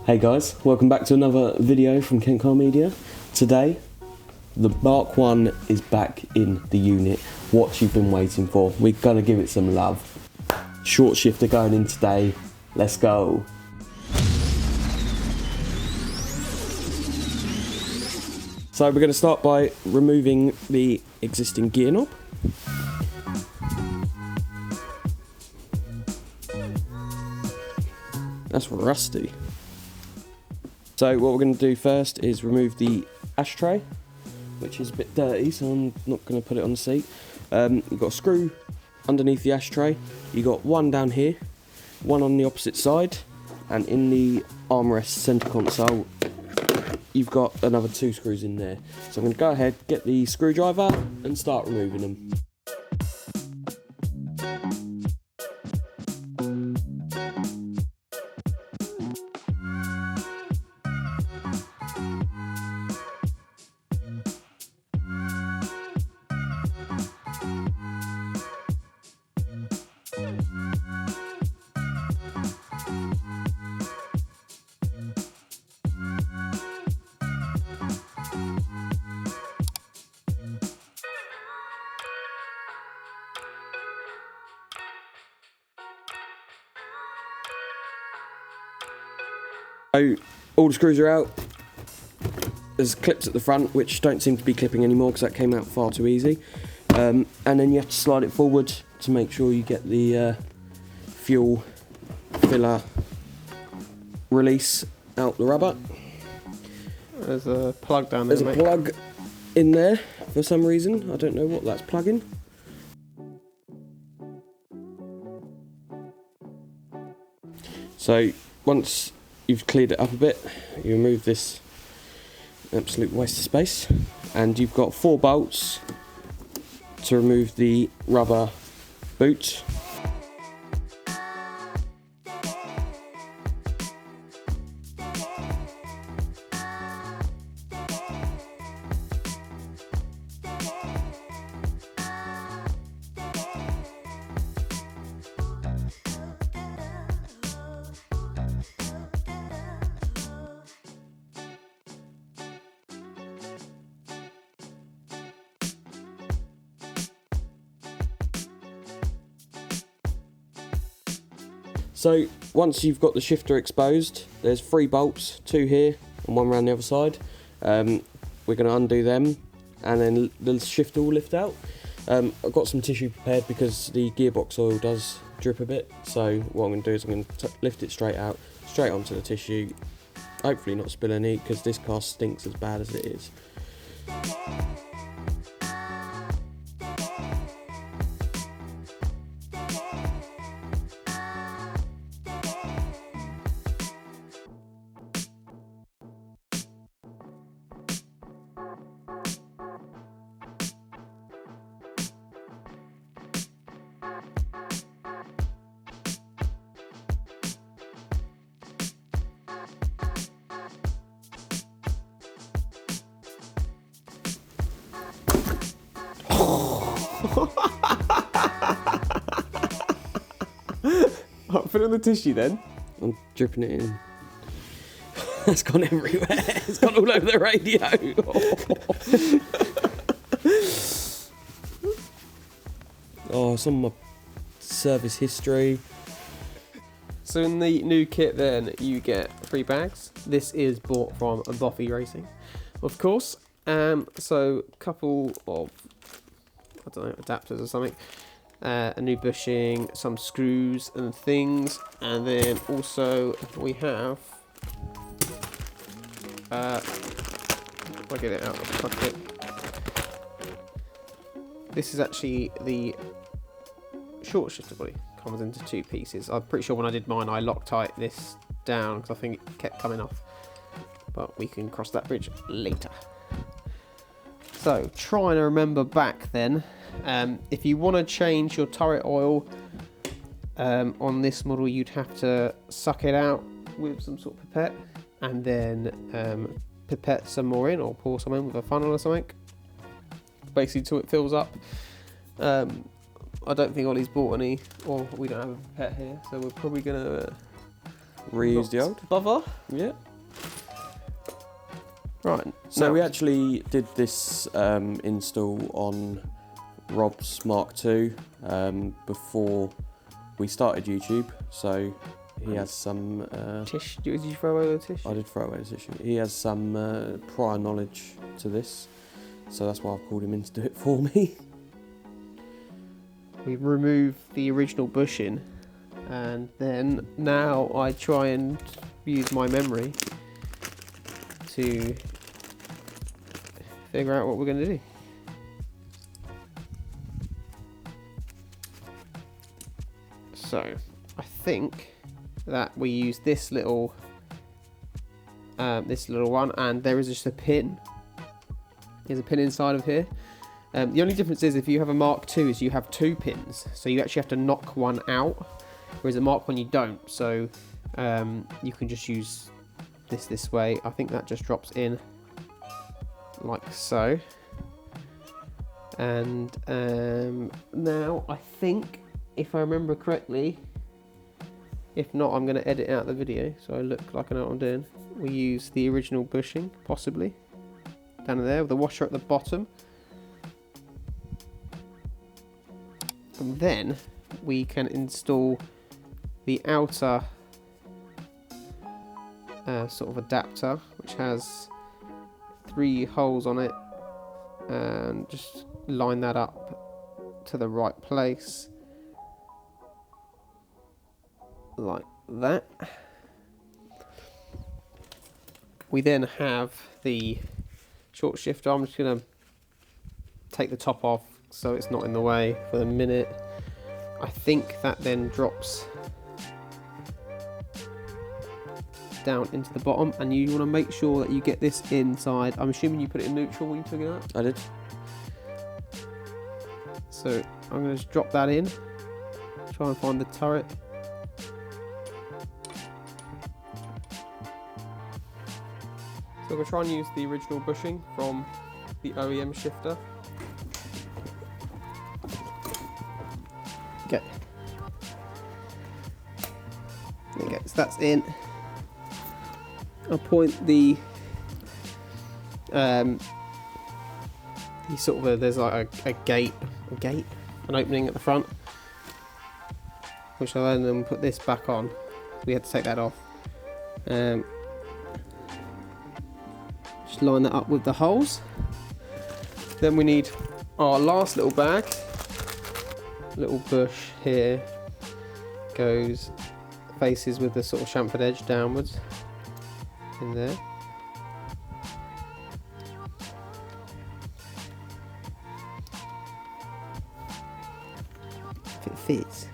Hey guys, welcome back to another video from kentcarmedia. Today, the Mark 1 is back in the unit. What you've been waiting for. We're gonna give it some love. Short shifter going in today. Let's go. So we're gonna start by removing the existing gear knob. That's rusty. So what we're going to do first is remove the ashtray, which is a bit dirty, so I'm not going to put it on the seat. You've got a screw underneath the ashtray. You've got one down here, one on the opposite side, and in the armrest centre console, you've got another 2 screws in there. So I'm going to go ahead, get the screwdriver, and start removing them. So all the screws are out. There's clips at the front which don't seem to be clipping anymore because that came out far too easy. And then you have to slide it forward to make sure you get the fuel filler release out the rubber. There's a plug down there. There's a plug in there for some reason. I don't know what that's plugging. So once you've cleared it up a bit, you remove this absolute waste of space, and you've got 4 bolts to remove the rubber boot. So once you've got the shifter exposed, there's 3 bolts, 2 here and 1 around the other side. We're going to undo them, and then the shifter will lift out. I've got some tissue prepared because the gearbox oil does drip a bit. So what I'm going to do is I'm going to lift it straight out, straight onto the tissue. Hopefully not spill any, because this car stinks as bad as it is. I'll put it on the tissue then. I'm dripping it in. It's gone everywhere. It's gone all over the radio. Oh, some of my service history. So in the new kit then, you get 3 bags. This is bought from Bofi Racing, of course. So a couple of, I don't know, adapters or something. A new bushing, some screws and things, and then also we have, if I get it out of the pocket, this is actually the short shifter body. Comes into 2 pieces. I'm pretty sure when I did mine I Loctite this down because I think it kept coming off, but we can cross that bridge later. So trying to remember back then, if you want to change your turret oil on this model, you'd have to suck it out with some sort of pipette, and then pipette some more in, or pour some in with a funnel or something, basically till it fills up. I don't think Olly's bought any, or we don't have a pipette here, so we're probably going to reuse the old. Bother. Yeah. Right. So now- we actually did this install on Rob's Mark II before we started YouTube. So he has some. Tish, did you throw away the tish? I did throw away the tissue. He has some prior knowledge to this, so that's why I've called him in to do it for me. We removed the original bushing, and then now I try and use my memory to figure out what we're going to do. So I think that we use this little one, and there is just a pin. There's a pin inside of here. The only difference is if you have a Mark II is you have 2 pins, so you actually have to knock one out, whereas a Mark 1 you don't. So you can just use this way. I think that just drops in like so. And now I think, if I remember correctly, if not, I'm going to edit out the video so I look like I know what I'm doing. We use the original bushing, possibly, down there with the washer at the bottom. And then we can install the outer sort of adapter, which has 3 holes on it, and just line that up to the right place like that. We then have the short shifter. I'm just going to take the top off so it's not in the way for the minute. I think that then drops down into the bottom, and you want to make sure that you get this inside. I'm assuming you put it in neutral when you took it out? I did. So I'm going to just drop that in, try and find the turret. So I'm going to try and use the original bushing from the OEM shifter. Okay. There you go, so that's in. I'll point the sort of there's like a gate, an opening at the front, which I'll then put this back on. We had to take that off. Just line that up with the holes. Then we need our last little bag. Little bush here goes, faces with the sort of chamfered edge downwards in there. If it fits.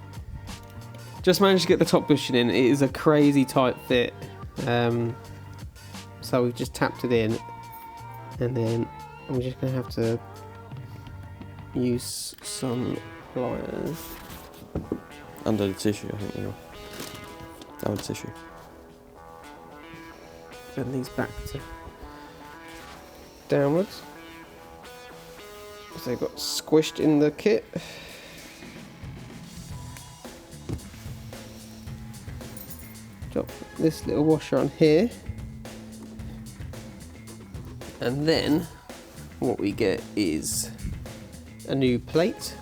Just managed to get the top bushing in. It is a crazy tight fit. So we've just tapped it in, and then I'm just going to have to use some pliers. Under the tissue, I think they are. Under the tissue. Bend these back to downwards. So they've got squished in the kit. Drop this little washer on here. And then what we get is a new plate.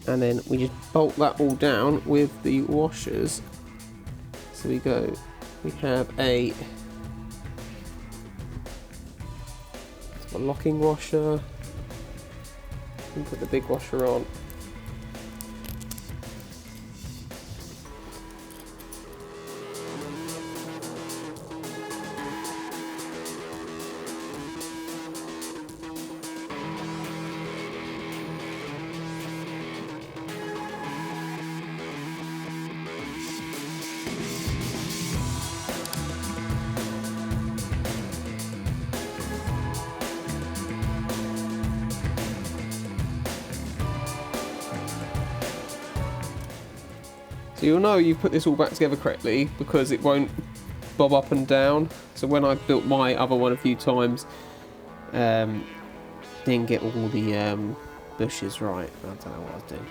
And then we just bolt that all down with the washers. So we have a locking washer. We put the big washer on. So you'll know you've put this all back together correctly because it won't bob up and down. So when I built my other one a few times, didn't get all the bushes right. I don't know what I was doing.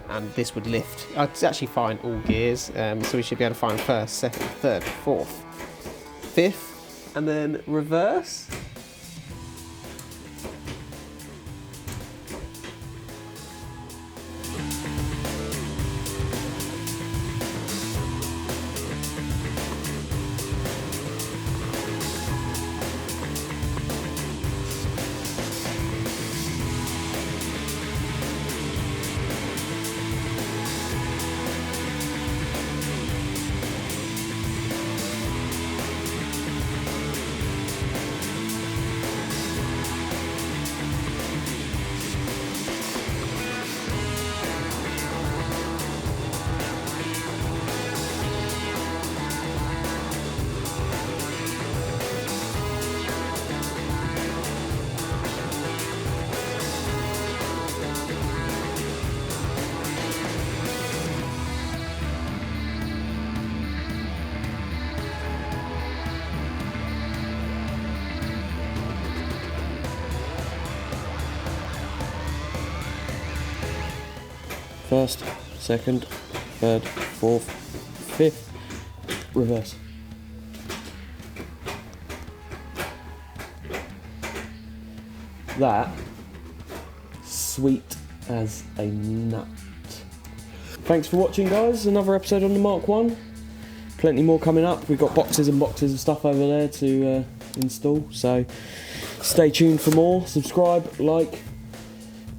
and this would lift. It's actually fine all gears, so we should be able to find first, second, third, fourth, fifth, and then reverse. First, second, third, fourth, fifth, reverse. That, sweet as a nut. Thanks for watching, guys. Another episode on the Mark 1. Plenty more coming up. We've got boxes and boxes of stuff over there to install, so stay tuned for more. Subscribe, like.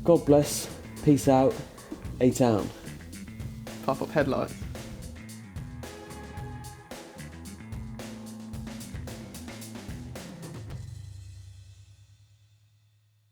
God bless. Peace out. A-Town. Pop-up headlight.